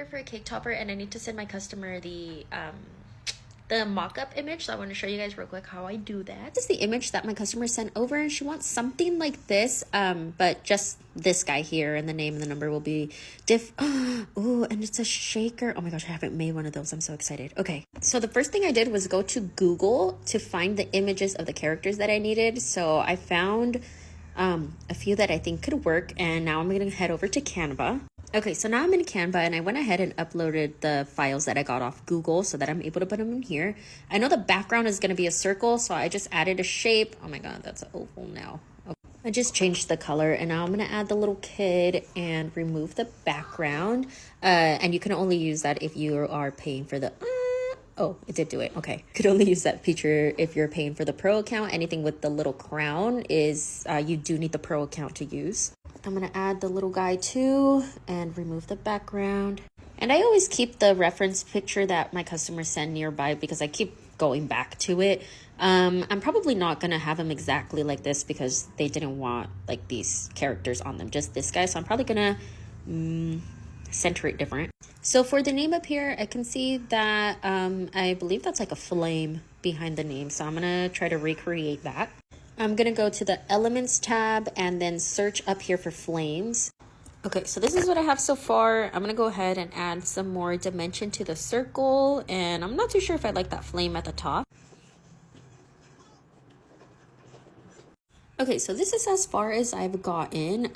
order for a cake topper and I need to send my customer the mock-up image, so I want to show you guys real quick how I do that. This is the image that my customer sent over, and she wants something like this, but just this guy here, and the name and the number will be oh, and it's a shaker. Oh my gosh, I haven't made one of those. I'm so excited. Okay, so the first thing I did was go to Google to find the images of the characters that I needed. So I found a few that I think could work, and now I'm gonna head over to Canva. Okay, so now I'm in Canva, and I went ahead and uploaded the files that I got off Google so that I'm able to put them in here. I know the background is going to be a circle, so I just added a shape. Oh my god, that's an oval now. Okay. I just changed the color, and now I'm going to add the little kid and remove the background. And you can only use that if you are paying for the... Oh, it did do it. Okay. You could only use that feature if you're paying for the pro account. Anything with the little crown is you do need the pro account to use. I'm going to add the little guy too and remove the background. And I always keep the reference picture that my customers send nearby because I keep going back to it. I'm probably not going to have them exactly like this because they didn't want like these characters on them, just this guy. So I'm probably going to center it different. So for the name up here, I can see that I believe that's like a flame behind the name. So I'm going to try to recreate that. I'm going to go to the Elements tab and then search up here for flames. Okay, so this is what I have so far. I'm going to go ahead and add some more dimension to the circle. And I'm not too sure if I like that flame at the top. Okay, so this is as far as I've gotten.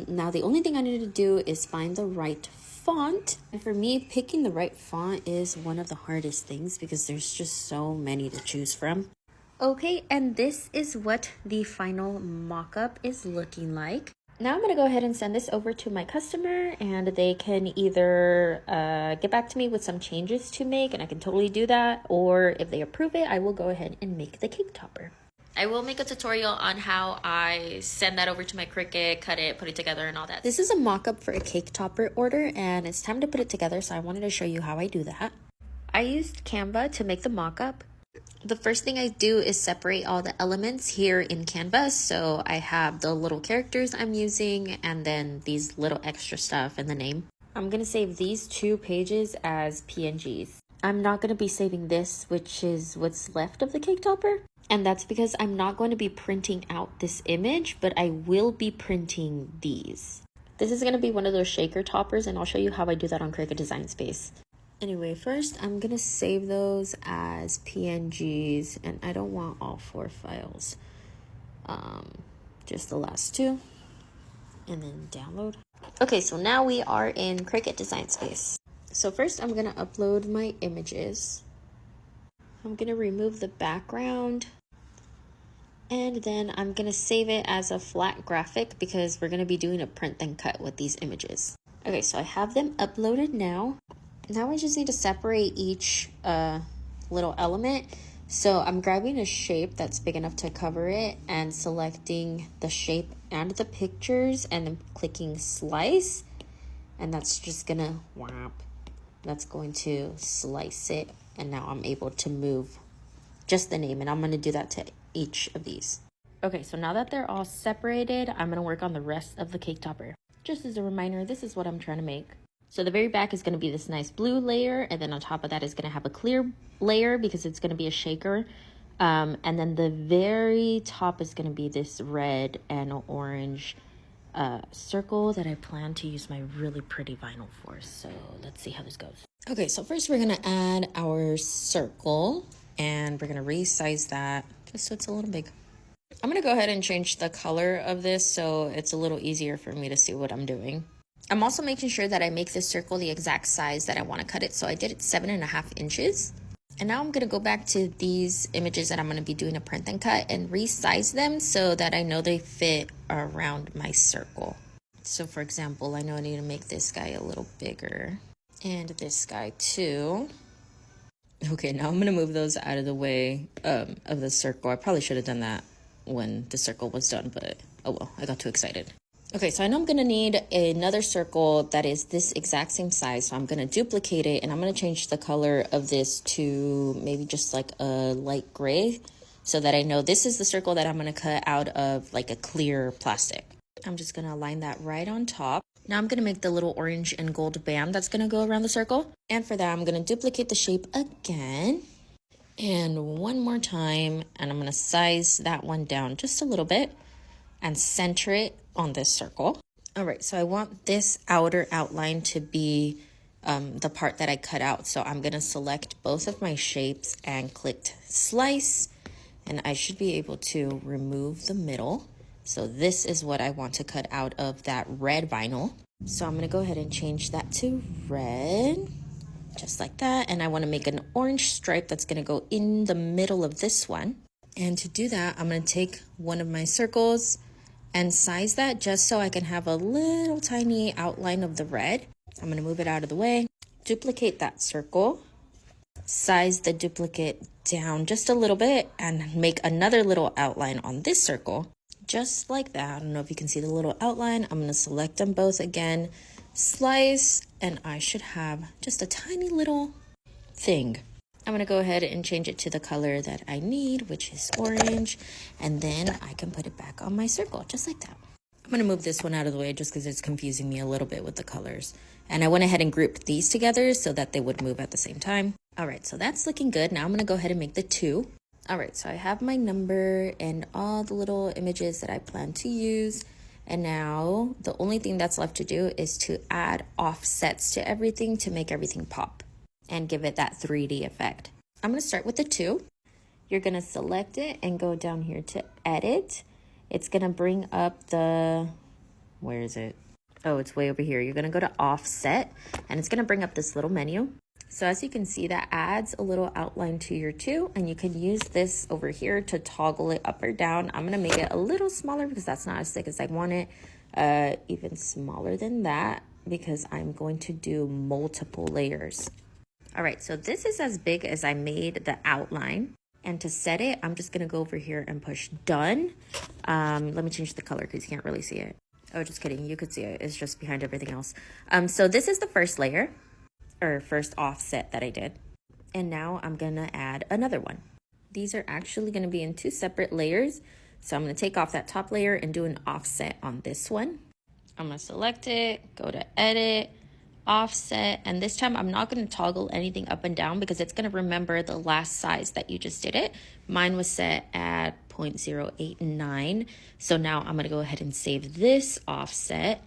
Now, the only thing I need to do is find the right font. And for me, picking the right font is one of the hardest things because there's just so many to choose from. Okay, and this is what the final mock-up is looking like. Now I'm going to go ahead and send this over to my customer, and they can either get back to me with some changes to make, and I can totally do that, or if they approve it, I will go ahead and make the cake topper. I will make a tutorial on how I send that over to my Cricut, cut it, put it together, and all that. This is a mock-up for a cake topper order, and it's time to put it together, so I wanted to show you how I do that. I used Canva to make the mock-up. The first thing I do is separate all the elements here in Canva. So I have the little characters I'm using and then these little extra stuff and the name. I'm going to save these 2 pages as PNGs. I'm not going to be saving this, which is what's left of the cake topper. And that's because I'm not going to be printing out this image, but I will be printing these. This is going to be one of those shaker toppers, and I'll show you how I do that on Cricut Design Space. Anyway, first I'm gonna save those as PNGs, and I don't want all 4 files, just the last 2, and then download. Okay, so now we are in Cricut Design Space. So first I'm gonna upload my images. I'm gonna remove the background, and then I'm gonna save it as a flat graphic because we're gonna be doing a print then cut with these images. Okay, so I have them uploaded now. Now I just need to separate each little element. So I'm grabbing a shape that's big enough to cover it and selecting the shape and the pictures and then clicking slice. And that's just gonna that's going to slice it. And now I'm able to move just the name, and I'm gonna do that to each of these. Okay, so now that they're all separated, I'm gonna work on the rest of the cake topper. Just as a reminder, this is what I'm trying to make. So the very back is going to be this nice blue layer, and then on top of that is going to have a clear layer because it's going to be a shaker. And then the very top is going to be this red and orange circle that I plan to use my really pretty vinyl for. So let's see how this goes. Okay, so first we're going to add our circle, and we're going to resize that just so it's a little big. I'm going to go ahead and change the color of this so it's a little easier for me to see what I'm doing. I'm also making sure that I make this circle the exact size that I want to cut it. So I did it 7.5 inches. And now I'm going to go back to these images that I'm going to be doing a print and cut and resize them so that I know they fit around my circle. So for example, I know I need to make this guy a little bigger and this guy too. Okay, now I'm going to move those out of the way of the circle. I probably should have done that when the circle was done, but oh well, I got too excited. Okay, so I know I'm going to need another circle that is this exact same size. So I'm going to duplicate it, and I'm going to change the color of this to maybe just like a light gray so that I know this is the circle that I'm going to cut out of like a clear plastic. I'm just going to align that right on top. Now I'm going to make the little orange and gold band that's going to go around the circle. And for that, I'm going to duplicate the shape again. And one more time, and I'm going to size that one down just a little bit and center it on this circle. All right, so I want this outer outline to be the part that I cut out. So I'm going to select both of my shapes and click slice, and I should be able to remove the middle. So this is what I want to cut out of that red vinyl. So I'm going to go ahead and change that to red, just like that. And I want to make an orange stripe that's going to go in the middle of this one. And to do that, I'm going to take one of my circles and size that just so I can have a little tiny outline of the red. I'm going to move it out of the way, duplicate that circle, size the duplicate down just a little bit, and make another little outline on this circle. Just like that. I don't know if you can see the little outline. I'm going to select them both again, slice, and I should have just a tiny little thing. I'm going to go ahead and change it to the color that I need, which is orange, and then I can put it back on my circle, just like that. I'm going to move this one out of the way just because it's confusing me a little bit with the colors. And I went ahead and grouped these together so that they would move at the same time. All right, so that's looking good. Now I'm going to go ahead and make the 2. All right, so I have my number and all the little images that I plan to use. And now the only thing that's left to do is to add offsets to everything to make everything pop and give it that 3D effect. I'm going to start with the 2. You're going to select it and go down here to edit. It's going to bring up the, where is it? Oh, it's way over here. You're going to go to offset and it's going to bring up this little menu. So as you can see, that adds a little outline to your 2, and you can use this over here to toggle it up or down. I'm going to make it a little smaller because that's not as thick as I want it. Even smaller than that because I'm going to do multiple layers. All right, so this is as big as I made the outline. And to set it, I'm just going to go over here and push done. Let me change the color because you can't really see it. Oh, just kidding. You could see it. It's just behind everything else. So this is the first layer, or first offset that I did. And now I'm going to add another one. These are actually going to be in 2 separate layers. So I'm going to take off that top layer and do an offset on this one. I'm going to select it, go to edit, offset, and this time I'm not going to toggle anything up and down because it's going to remember the last size that you just did it. Mine was set at 0.089. So now I'm going to go ahead and save this offset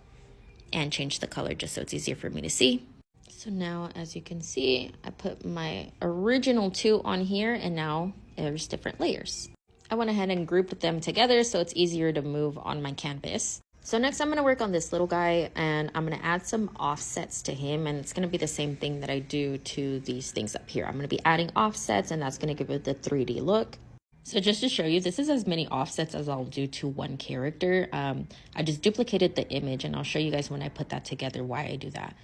and change the color just so it's easier for me to see. So now, as you can see, I put my original 2 on here, and now there's different layers. I went ahead and grouped them together so it's easier to move on my canvas. So next I'm going to work on this little guy, and I'm going to add some offsets to him, and it's going to be the same thing that I do to these things up here. I'm going to be adding offsets, and that's going to give it the 3D look. So just to show you, this is as many offsets as I'll do to one character. I just duplicated the image, and I'll show you guys when I put that together why I do that.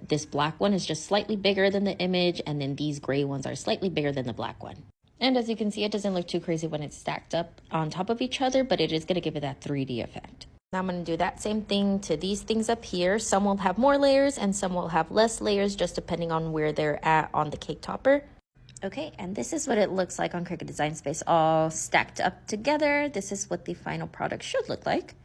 This black one is just slightly bigger than the image, and then these gray ones are slightly bigger than the black one. And as you can see, it doesn't look too crazy when it's stacked up on top of each other, but it is going to give it that 3D effect. Now I'm going to do that same thing to these things up here. Some will have more layers and some will have less layers, just depending on where they're at on the cake topper. Okay, and this is what it looks like on Cricut Design Space, all stacked up together. This is what the final product should look like.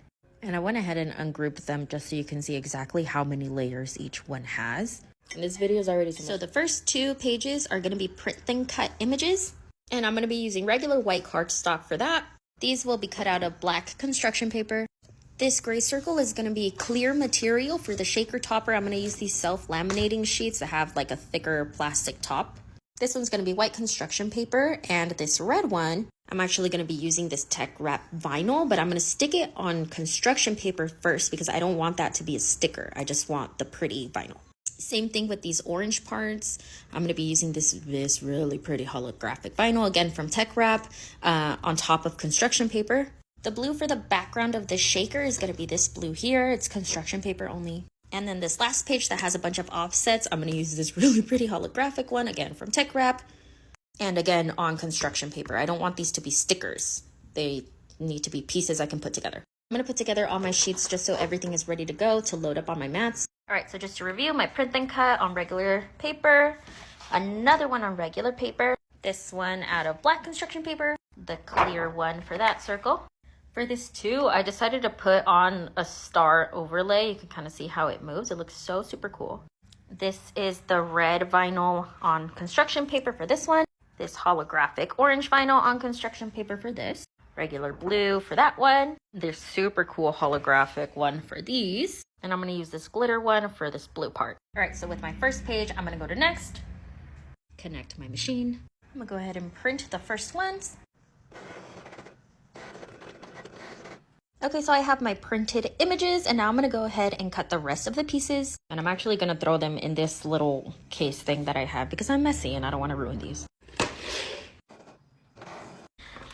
And I went ahead and ungrouped them just so you can see exactly how many layers each one has. And this video is already finished. So the first 2 pages are going to be print then cut images. And I'm going to be using regular white cardstock for that. These will be cut out of black construction paper. This gray circle is going to be clear material for the shaker topper. I'm going to use these self-laminating sheets that have like a thicker plastic top. This one's going to be white construction paper, and this red one, I'm actually going to be using this tech wrap vinyl, but I'm going to stick it on construction paper first because I don't want that to be a sticker. I just want the pretty vinyl. Same thing with these orange parts. I'm going to be using this really pretty holographic vinyl, again from tech wrap, on top of construction paper. The blue for the background of the shaker is going to be this blue here. It's construction paper only. And then this last page that has a bunch of offsets, I'm going to use this really pretty holographic one, again from tech wrap, and again on construction paper. I don't want these to be stickers. They need to be pieces I can put together. I'm going to put together all my sheets just so everything is ready to go to load up on my mats. All right, so just to review, my print then cut on regular paper, another one on regular paper, this one out of black construction paper, the clear one for that circle. For this too, I decided to put on a star overlay. You can kind of see how it moves. It looks so super cool. This is the red vinyl on construction paper for this one. This holographic orange vinyl on construction paper for this. Regular blue for that one. This super cool holographic one for these. And I'm going to use this glitter one for this blue part. All right, so with my first page, I'm going to go to next. Connect my machine. I'm going to go ahead and print the first ones. Okay, so I have my printed images, and now I'm going to go ahead and cut the rest of the pieces. And I'm actually going to throw them in this little case thing that I have because I'm messy and I don't want to ruin these.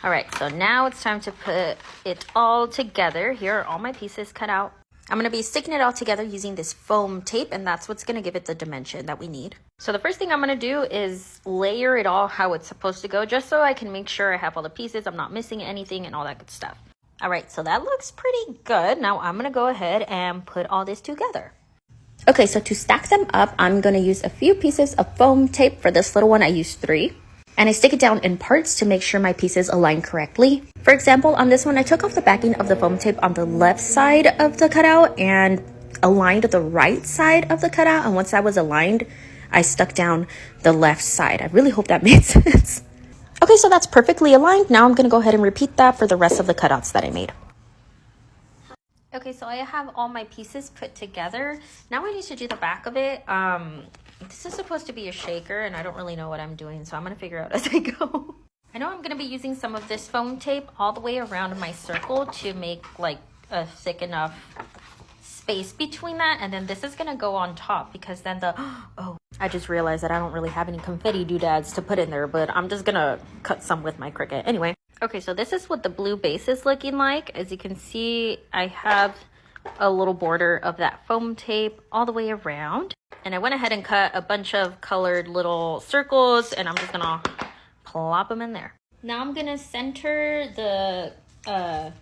All right, so now it's time to put it all together. Here are all my pieces cut out. I'm going to be sticking it all together using this foam tape, and that's what's going to give it the dimension that we need. So the first thing I'm going to do is layer it all how it's supposed to go, just so I can make sure I have all the pieces, I'm not missing anything and all that good stuff. All right, so that looks pretty good. Now I'm going to go ahead and put all this together. Okay, so to stack them up, I'm going to use a few pieces of foam tape. For this little one, I used 3. And I stick it down in parts to make sure my pieces align correctly. For example, on this one, I took off the backing of the foam tape on the left side of the cutout and aligned the right side of the cutout. And once that was aligned, I stuck down the left side. I really hope that made sense. Okay, so that's perfectly aligned. Now I'm going to go ahead and repeat that for the rest of the cutouts that I made. Okay, so I have all my pieces put together. Now I need to do the back of it. This is supposed to be a shaker, and I don't really know what I'm doing, so I'm going to figure out as I go. I know I'm going to be using some of this foam tape all the way around my circle to make like a thick enough space between that, and then this is going to go on top because then oh, I just realized that I don't really have any confetti doodads to put in there, but I'm just going to cut some with my Cricut. Anyway, okay, so this is what the blue base is looking like. As you can see, I have a little border of that foam tape all the way around. And I went ahead and cut a bunch of colored little circles, and I'm just gonna plop them in there. Now I'm gonna center the, oh,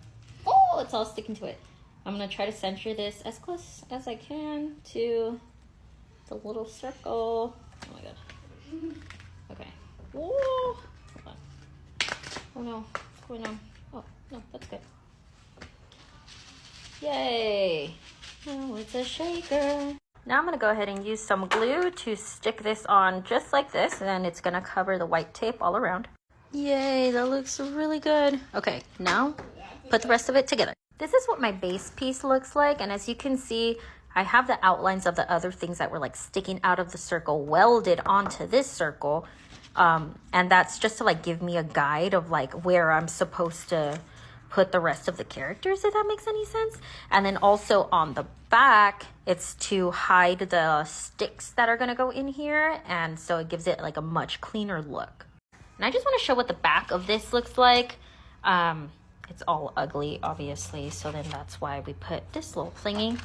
it's all sticking to it. I'm gonna try to center this as close as I can to the little circle. Oh my god. Okay. Whoa. Hold on. Oh no, what's going on? Oh, no, that's good. Yay. Oh, it's a shaker. Now I'm going to go ahead and use some glue to stick this on just like this, and then it's going to cover the white tape all around. Yay, that looks really good. Okay, now put the rest of it together. This is what my base piece looks like, and as you can see, I have the outlines of the other things that were like sticking out of the circle welded onto this circle, and that's just to like give me a guide of like where I'm supposed to put the rest of the characters, if that makes any sense. And then also on the back, it's to hide the sticks that are gonna go in here, and so it gives it like a much cleaner look. And I just want to show what the back of this looks like. It's all ugly, obviously, so then that's why we put this little thingy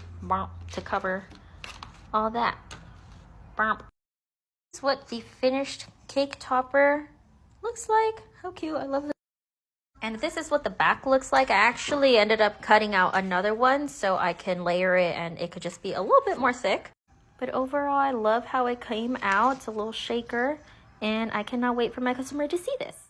to cover all that. This is what the finished cake topper looks like. How cute, I love it. And this is what the back looks like. I actually ended up cutting out another one so I can layer it and it could just be a little bit more thick. But overall, I love how it came out. It's a little shaker, and I cannot wait for my customer to see this.